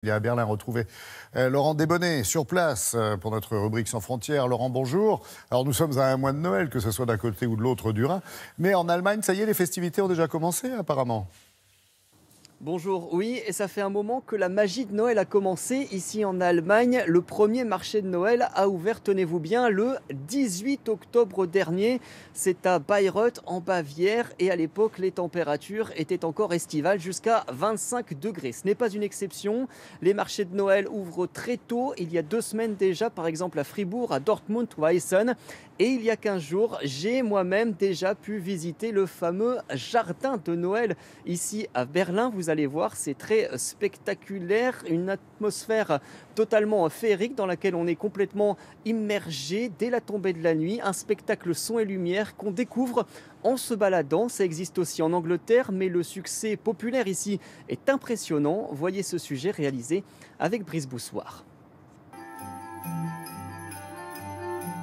Il y a à Berlin retrouvé Laurent Desbonnets sur place pour notre rubrique Sans frontières. Laurent, bonjour. Alors nous sommes à un mois de Noël, que ce soit d'un côté ou de l'autre du Rhin. Mais en Allemagne, ça y est, les festivités ont déjà commencé apparemment. Bonjour, oui, et ça fait un moment que la magie de Noël a commencé ici en Allemagne. Le premier marché de Noël a ouvert, tenez-vous bien, le 18 octobre dernier. C'est à Bayreuth, en Bavière, et à l'époque, les températures étaient encore estivales, jusqu'à 25 degrés. Ce n'est pas une exception. Les marchés de Noël ouvrent très tôt, il y a 2 semaines déjà, par exemple à Fribourg, à Dortmund ou à Essen. Et il y a 15 jours, j'ai moi-même déjà pu visiter le fameux jardin de Noël ici à Berlin. Vous allez voir, c'est très spectaculaire, une atmosphère totalement féerique dans laquelle on est complètement immergé dès la tombée de la nuit. Un spectacle son et lumière qu'on découvre en se baladant. Ça existe aussi en Angleterre, mais le succès populaire ici est impressionnant. Voyez ce sujet réalisé avec Brice Boussoir.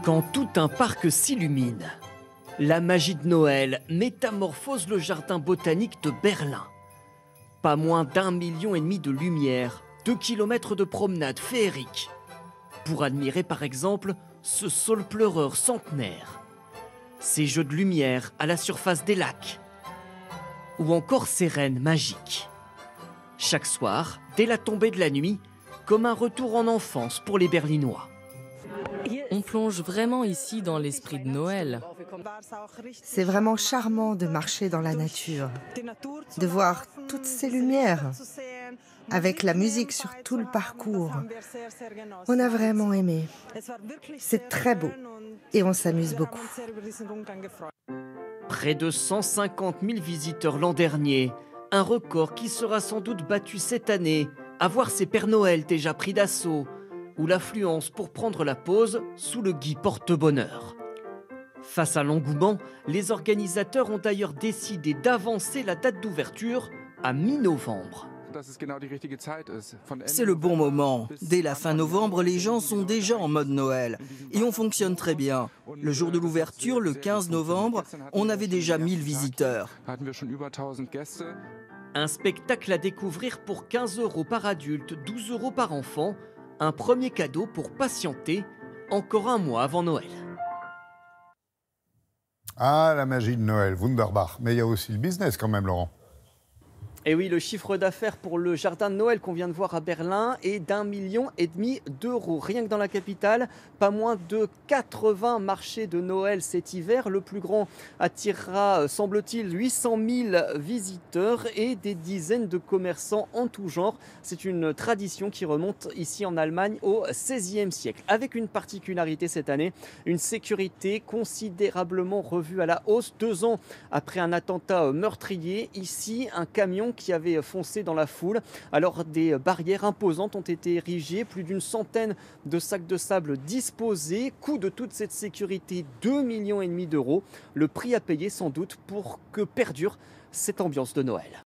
Quand tout un parc s'illumine, la magie de Noël métamorphose le jardin botanique de Berlin. Pas moins d'1,5 million de lumières, 2 kilomètres de promenade féerique. Pour admirer par exemple ce saule pleureur centenaire, ces jeux de lumière à la surface des lacs, ou encore ces rennes magiques. Chaque soir, dès la tombée de la nuit, comme un retour en enfance pour les Berlinois. On plonge vraiment ici dans l'esprit de Noël. C'est vraiment charmant de marcher dans la nature, de voir toutes ces lumières, avec la musique sur tout le parcours. On a vraiment aimé. C'est très beau et on s'amuse beaucoup. Près de 150 000 visiteurs l'an dernier, un record qui sera sans doute battu cette année, à voir ces Pères Noël déjà pris d'assaut, ou l'affluence pour prendre la pause sous le gui porte-bonheur. Face à l'engouement, les organisateurs ont d'ailleurs décidé d'avancer la date d'ouverture à mi-novembre. C'est le bon moment. Dès la fin novembre, les gens sont déjà en mode Noël. Et on fonctionne très bien. Le jour de l'ouverture, le 15 novembre, on avait déjà 1000 visiteurs. Un spectacle à découvrir pour 15 € par adulte, 12 € par enfant. Un premier cadeau pour patienter encore un mois avant Noël. Ah, la magie de Noël, Wunderbar. Mais il y a aussi le business quand même, Laurent. Et oui, le chiffre d'affaires pour le jardin de Noël qu'on vient de voir à Berlin est d'1,5 million d'euros. Rien que dans la capitale, pas moins de 80 marchés de Noël cet hiver. Le plus grand attirera, semble-t-il, 800 000 visiteurs et des dizaines de commerçants en tout genre. C'est une tradition qui remonte ici en Allemagne au XVIe siècle. Avec une particularité cette année, une sécurité considérablement revue à la hausse. 2 ans après un attentat meurtrier, ici, un camion qui avait foncé dans la foule. Alors des barrières imposantes ont été érigées, plus d'une centaine de sacs de sable disposés. Coût de toute cette sécurité, 2,5 millions d'euros. Le prix à payer sans doute pour que perdure cette ambiance de Noël.